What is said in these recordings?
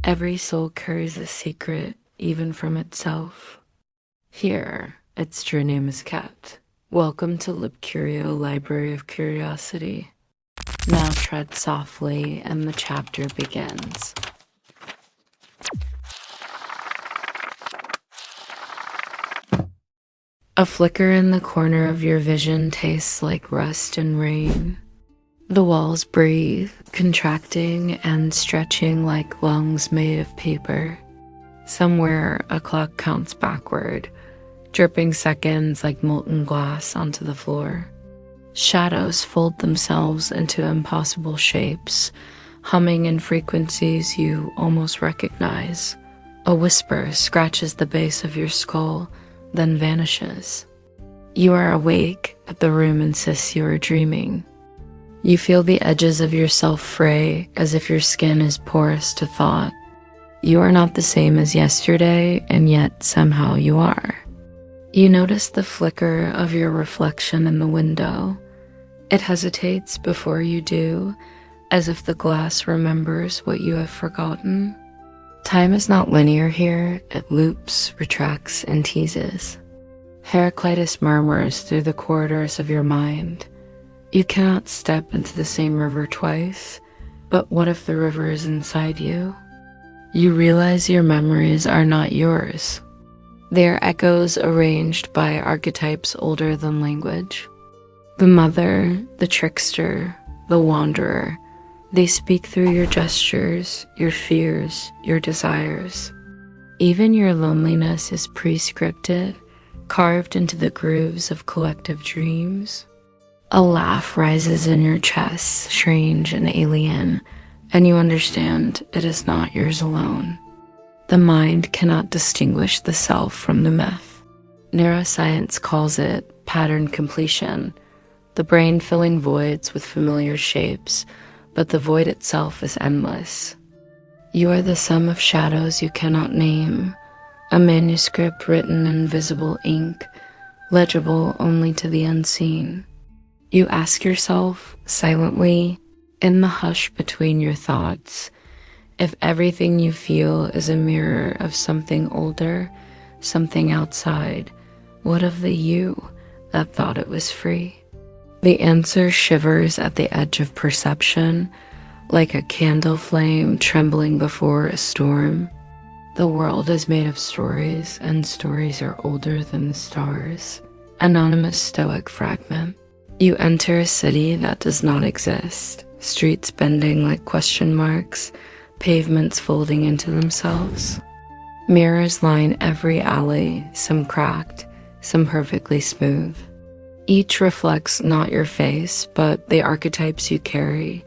Every soul carries a secret, even from itself. Here, its true name is kept. Welcome to LibCurio, Library of Curiosity. Now tread softly, and the chapter begins. A flicker in the corner of your vision tastes like rust and rain. The walls breathe, contracting and stretching like lungs made of paper. Somewhere, a clock counts backward, dripping seconds like molten glass onto the floor. Shadows fold themselves into impossible shapes, humming in frequencies you almost recognize. A whisper scratches the base of your skull, then vanishes. You are awake, but the room insists you are dreaming. You feel the edges of yourself fray, as if your skin is porous to thought. You are not the same as yesterday, and yet somehow you are. You notice the flicker of your reflection in the window. It hesitates before you do, as if the glass remembers what you have forgotten. Time is not linear here. It loops, retracts, and teases. Heraclitus murmurs through the corridors of your mind. You cannot step into the same river twice, but what if the river is inside you? You realize your memories are not yours. They are echoes arranged by archetypes older than language. The mother, the trickster, the wanderer, they speak through your gestures, your fears, your desires. Even your loneliness is pre-scripted, carved into the grooves of collective dreams. A laugh rises in your chest, strange and alien, and you understand it is not yours alone. The mind cannot distinguish the self from the myth. Neuroscience calls it pattern completion, the brain filling voids with familiar shapes, but the void itself is endless. You are the sum of shadows you cannot name, a manuscript written in invisible ink, legible only to the unseen. You ask yourself, silently, in the hush between your thoughts, if everything you feel is a mirror of something older, something outside, what of the you that thought it was free? The answer shivers at the edge of perception, like a candle flame trembling before a storm. The world is made of stories, and stories are older than the stars. Anonymous Stoic fragment. You enter a city that does not exist, streets bending like question marks, pavements folding into themselves. Mirrors line every alley, some cracked, some perfectly smooth. Each reflects not your face, but the archetypes you carry,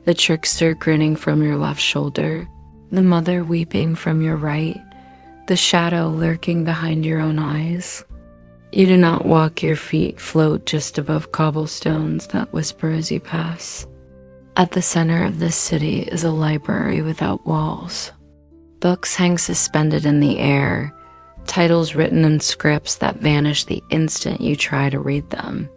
the trickster grinning from your left shoulder, the mother weeping from your right, the shadow lurking behind your own eyes. You do not walk, your feet float just above cobblestones that whisper as you pass. At the center of this city is a library without walls. Books hang suspended in the air, titles written in scripts that vanish the instant you try to read them.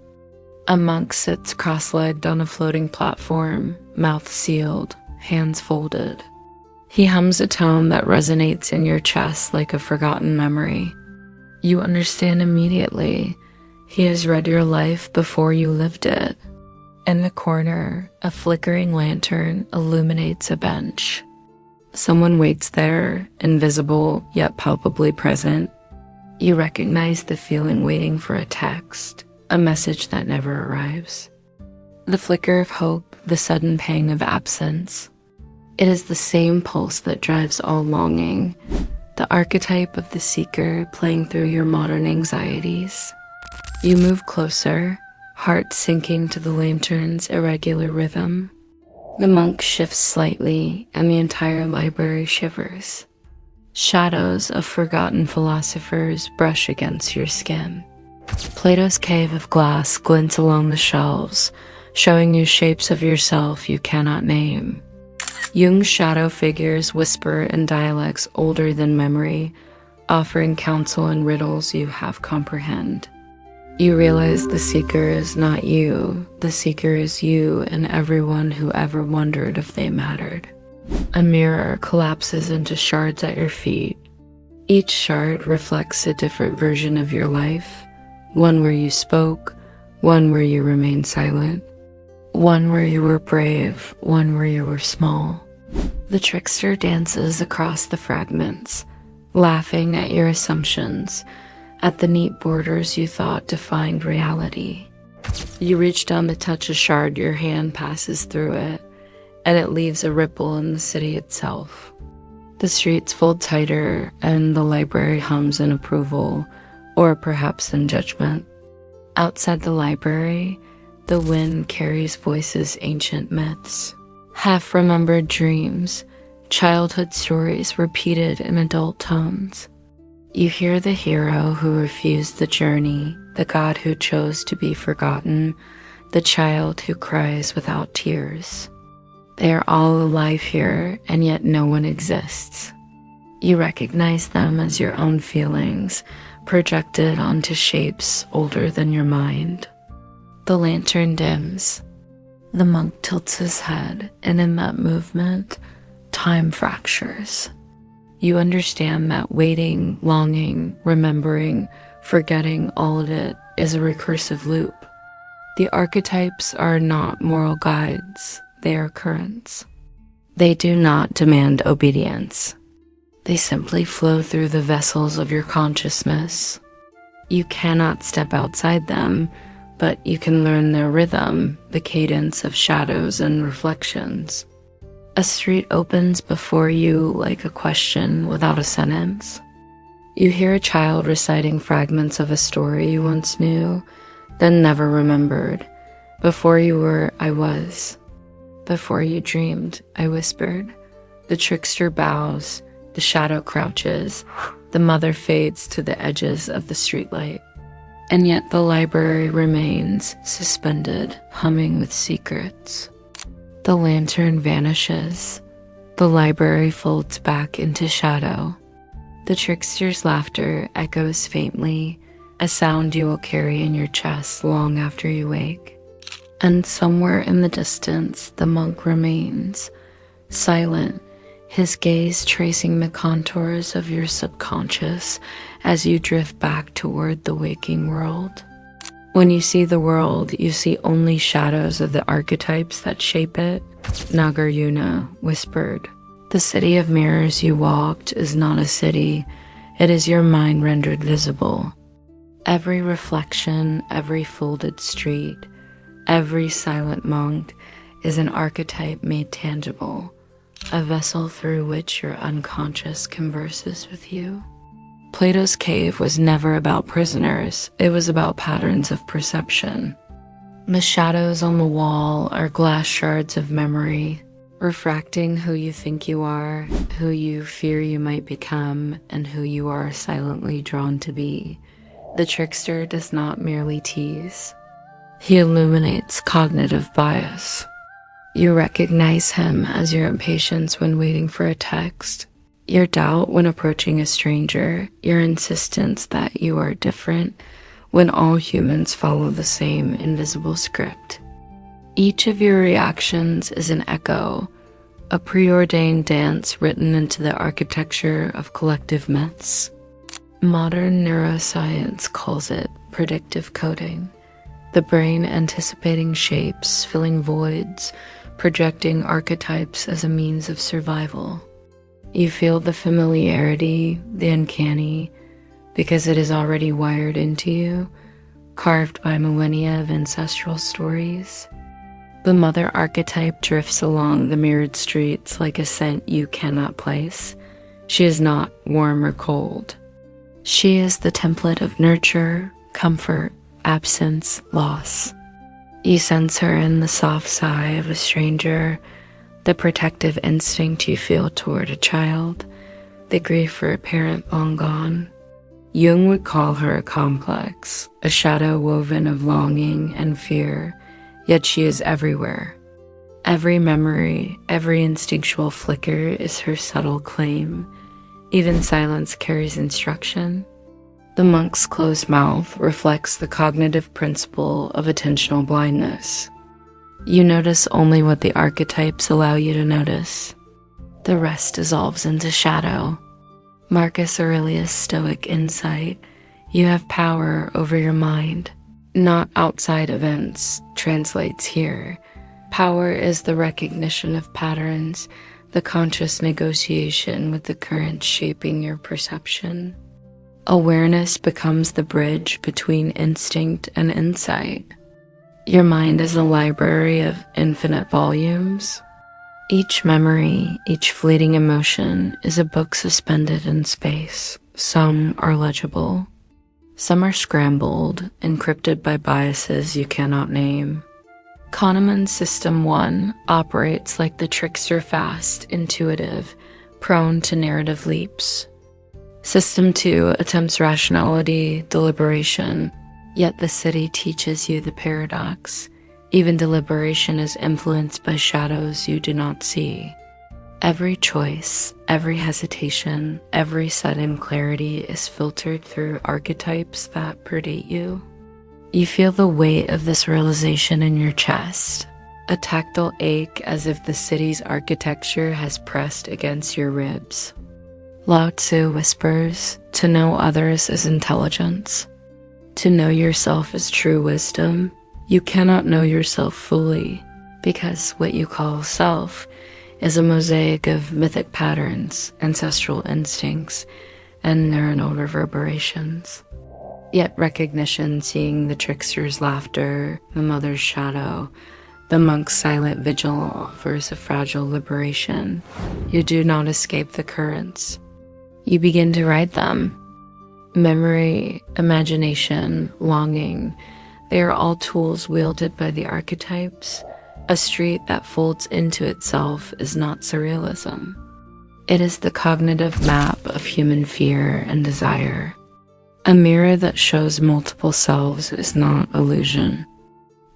A monk sits cross-legged on a floating platform, mouth sealed, hands folded. He hums a tone that resonates in your chest like a forgotten memory. You understand immediately. He has read your life before you lived it. In the corner, a flickering lantern illuminates a bench. Someone waits there, invisible yet palpably present. You recognize the feeling waiting for a text, a message that never arrives. The flicker of hope, the sudden pang of absence. It is the same pulse that drives all longing, the archetype of the seeker playing through your modern anxieties. You move closer, heart sinking to the lantern's irregular rhythm. The monk shifts slightly, and the entire library shivers. Shadows of forgotten philosophers brush against your skin. Plato's cave of glass glints along the shelves, showing you shapes of yourself you cannot name. Jung's shadow figures whisper in dialects older than memory, offering counsel in riddles you half comprehend. You realize the seeker is not you. The seeker is you and everyone who ever wondered if they mattered. A mirror collapses into shards at your feet. Each shard reflects a different version of your life, one where you spoke, one where you remained silent, one where you were brave, one where you were small. The trickster dances across the fragments, laughing at your assumptions, at the neat borders you thought defined reality. You reach down to touch a shard, your hand passes through it, and it leaves a ripple in the city itself. The streets fold tighter, and the library hums in approval, or perhaps in judgment. Outside the library, the wind carries voices, ancient myths, half-remembered dreams, childhood stories repeated in adult tones. You hear the hero who refused the journey, the god who chose to be forgotten, the child who cries without tears. They are all alive here, and yet no one exists. You recognize them as your own feelings, projected onto shapes older than your mind. The lantern dims. The monk tilts his head, and in that movement, time fractures. You understand that waiting, longing, remembering, forgetting, all of it is a recursive loop. The archetypes are not moral guides. They are currents. They do not demand obedience. They simply flow through the vessels of your consciousness. You cannot step outside them, but you can learn their rhythm, the cadence of shadows and reflections. A street opens before you like a question without a sentence. You hear a child reciting fragments of a story you once knew, then never remembered. Before you were, I was. Before you dreamed, I whispered. The trickster bows, the shadow crouches, the mother fades to the edges of the streetlight. And yet the library remains suspended, humming with secrets. The lantern vanishes. The library folds back into shadow. The trickster's laughter echoes faintly, a sound you will carry in your chest long after you wake. And somewhere in the distance, the monk remains, silent, his gaze tracing the contours of your subconscious as you drift back toward the waking world. When you see the world, you see only shadows of the archetypes that shape it. Nagarjuna whispered, "The city of mirrors you walked is not a city, it is your mind rendered visible. Every reflection, every folded street, every silent monk is an archetype made tangible, a vessel through which your unconscious converses with you." Plato's cave was never about prisoners, it was about patterns of perception. The shadows on the wall are glass shards of memory, refracting who you think you are, who you fear you might become, and who you are silently drawn to be. The trickster does not merely tease. He illuminates cognitive bias. You recognize him as your impatience when waiting for a text, your doubt when approaching a stranger, your insistence that you are different when all humans follow the same invisible script. Each of your reactions is an echo, a preordained dance written into the architecture of collective myths. Modern neuroscience calls it predictive coding. The brain anticipating shapes, filling voids, projecting archetypes as a means of survival. You feel the familiarity, the uncanny, because it is already wired into you, carved by millennia of ancestral stories. The mother archetype drifts along the mirrored streets like a scent you cannot place. She is not warm or cold. She is the template of nurture, comfort, absence, loss. You sense her in the soft sigh of a stranger, the protective instinct you feel toward a child, the grief for a parent long gone. Jung would call her a complex, a shadow woven of longing and fear, yet she is everywhere. Every memory, every instinctual flicker is her subtle claim. Even silence carries instruction. The monk's closed mouth reflects the cognitive principle of attentional blindness. You notice only what the archetypes allow you to notice. The rest dissolves into shadow. Marcus Aurelius' Stoic insight: you have power over your mind, not outside events, translates here. Power is the recognition of patterns, the conscious negotiation with the currents shaping your perception. Awareness becomes the bridge between instinct and insight. Your mind is a library of infinite volumes. Each memory, each fleeting emotion is a book suspended in space. Some are legible. Some are scrambled, encrypted by biases you cannot name. Kahneman's System 1 operates like the trickster, fast, intuitive, prone to narrative leaps. System 2 attempts rationality, deliberation, yet the city teaches you the paradox. Even deliberation is influenced by shadows you do not see. Every choice, every hesitation, every sudden clarity is filtered through archetypes that predate you. You feel the weight of this realization in your chest, a tactile ache as if the city's architecture has pressed against your ribs. Lao Tzu whispers, to know others is intelligence. To know yourself is true wisdom. You cannot know yourself fully, because what you call self is a mosaic of mythic patterns, ancestral instincts, and neuronal reverberations. Yet recognition, seeing the trickster's laughter, the mother's shadow, the monk's silent vigil offers a fragile liberation. You do not escape the currents. You begin to ride them. Memory, imagination, longing, they are all tools wielded by the archetypes. A street that folds into itself is not surrealism. It is the cognitive map of human fear and desire. A mirror that shows multiple selves is not illusion.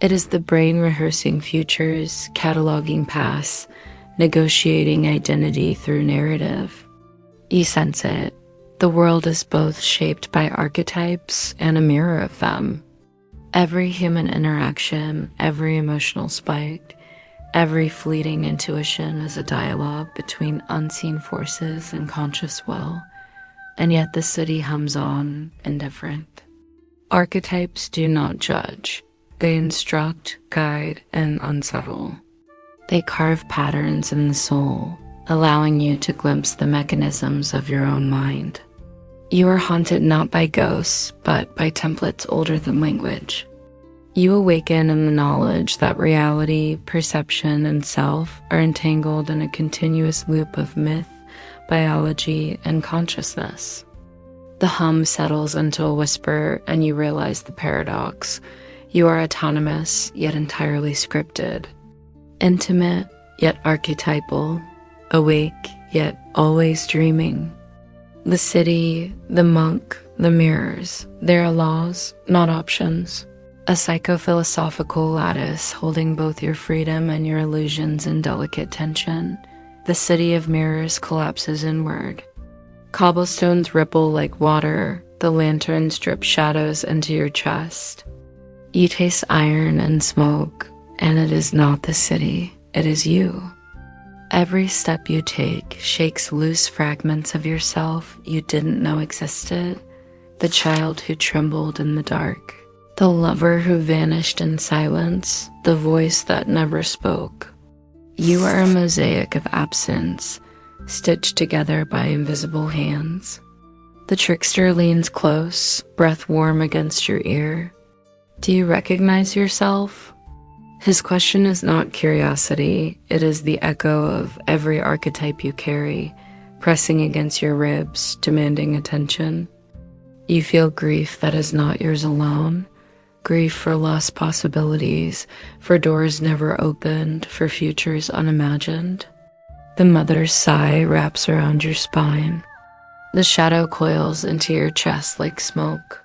It is the brain rehearsing futures, cataloging pasts, negotiating identity through narrative. You sense it. The world is both shaped by archetypes and a mirror of them. Every human interaction, every emotional spike, every fleeting intuition is a dialogue between unseen forces and conscious will, and yet the city hums on, indifferent. Archetypes do not judge. They instruct, guide, and unsettle. They carve patterns in the soul, allowing you to glimpse the mechanisms of your own mind. You are haunted not by ghosts, but by templates older than language. You awaken in the knowledge that reality, perception, and self are entangled in a continuous loop of myth, biology, and consciousness. The hum settles into a whisper, and you realize the paradox. You are autonomous, yet entirely scripted. Intimate, yet archetypal. Awake, yet always dreaming. The city, the monk, the mirrors, they are laws, not options. A psychophilosophical lattice holding both your freedom and your illusions in delicate tension. The city of mirrors collapses inward. Cobblestones ripple like water. The lanterns drip shadows into your chest. You taste iron and smoke, and it is not the city, it is you. Every step you take shakes loose fragments of yourself you didn't know existed. The child who trembled in the dark. The lover who vanished in silence. The voice that never spoke. You are a mosaic of absence, stitched together by invisible hands. The trickster leans close, breath warm against your ear. Do you recognize yourself? His question is not curiosity, it is the echo of every archetype you carry, pressing against your ribs, demanding attention. You feel grief that is not yours alone, grief for lost possibilities, for doors never opened, for futures unimagined. The mother's sigh wraps around your spine. The shadow coils into your chest like smoke.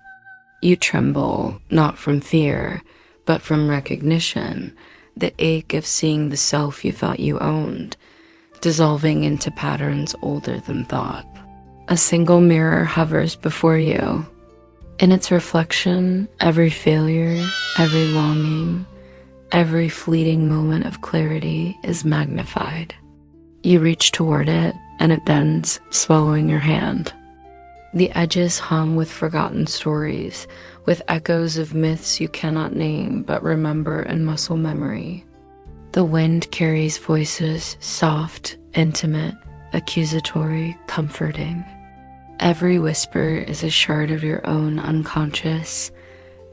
You tremble, not from fear, but from recognition, the ache of seeing the self you thought you owned, dissolving into patterns older than thought. A single mirror hovers before you. In its reflection, every failure, every longing, every fleeting moment of clarity is magnified. You reach toward it, and it bends, swallowing your hand. The edges hum with forgotten stories, with echoes of myths you cannot name but remember in muscle memory. The wind carries voices, soft, intimate, accusatory, comforting. Every whisper is a shard of your own unconscious,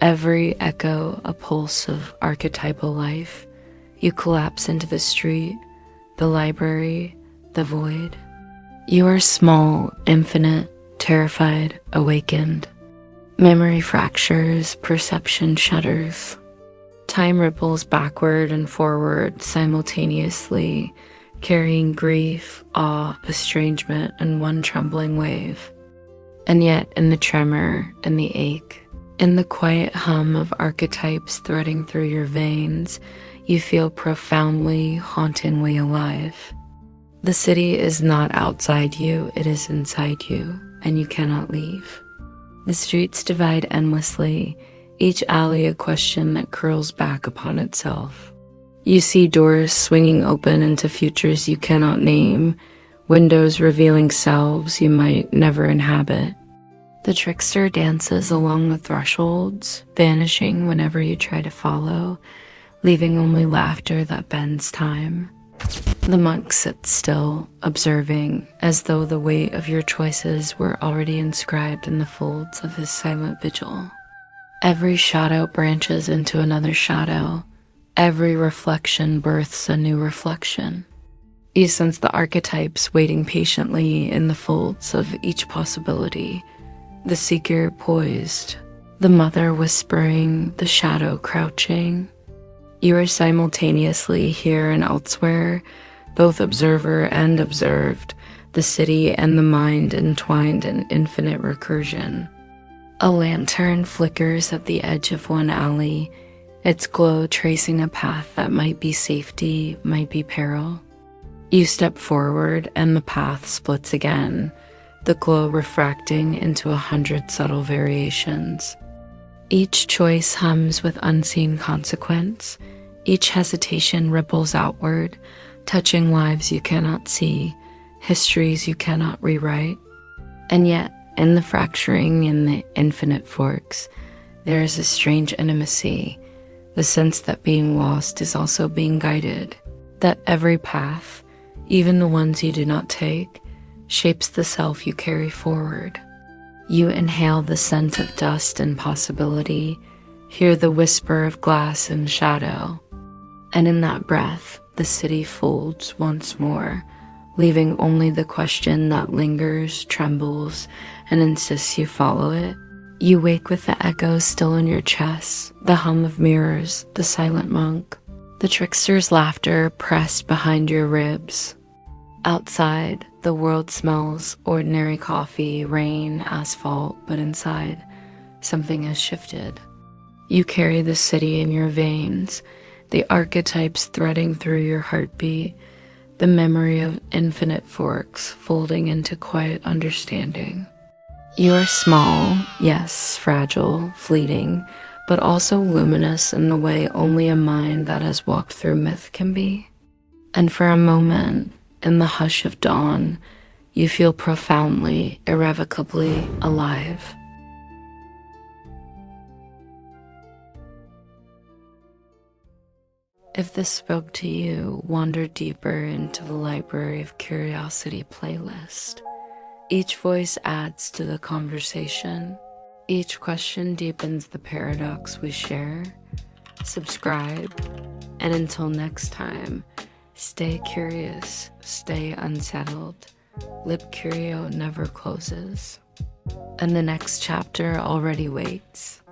every echo a pulse of archetypal life. You collapse into the street, the library, the void. You are small, infinite, terrified, awakened. Memory fractures, perception shudders. Time ripples backward and forward simultaneously, carrying grief, awe, estrangement in one trembling wave. And yet, in the tremor and the ache, in the quiet hum of archetypes threading through your veins, you feel profoundly, hauntingly alive. The city is not outside you, it is inside you, and you cannot leave. The streets divide endlessly, each alley a question that curls back upon itself. You see doors swinging open into futures you cannot name, windows revealing selves you might never inhabit. The trickster dances along the thresholds, vanishing whenever you try to follow, leaving only laughter that bends time. The monk sits still, observing, as though the weight of your choices were already inscribed in the folds of his silent vigil. Every shadow branches into another shadow. Every reflection births a new reflection. You sense the archetypes waiting patiently in the folds of each possibility. The seeker poised, the mother whispering, the shadow crouching. You are simultaneously here and elsewhere, both observer and observed, the city and the mind entwined in infinite recursion. A lantern flickers at the edge of one alley, its glow tracing a path that might be safety, might be peril. You step forward and the path splits again, the glow refracting into 100 subtle variations. Each choice hums with unseen consequence. Each hesitation ripples outward, touching lives you cannot see, histories you cannot rewrite. And yet, in the fracturing in the infinite forks, there is a strange intimacy, the sense that being lost is also being guided, that every path, even the ones you do not take, shapes the self you carry forward. You inhale the scent of dust and possibility, hear the whisper of glass and shadow, and in that breath, the city folds once more, leaving only the question that lingers, trembles, and insists you follow it. You wake with the echoes still in your chest, the hum of mirrors, the silent monk, the trickster's laughter pressed behind your ribs. Outside, the world smells ordinary coffee, rain, asphalt, but inside, something has shifted. You carry the city in your veins, the archetypes threading through your heartbeat, the memory of infinite forks folding into quiet understanding. You are small, yes, fragile, fleeting, but also luminous in the way only a mind that has walked through myth can be. And for a moment, in the hush of dawn, you feel profoundly, irrevocably alive. If this spoke to you, wander deeper into the Library of Curiosity playlist. Each voice adds to the conversation. Each question deepens the paradox we share. Subscribe, and until next time, stay curious, stay unsettled. LibCurio never closes, and the next chapter already waits.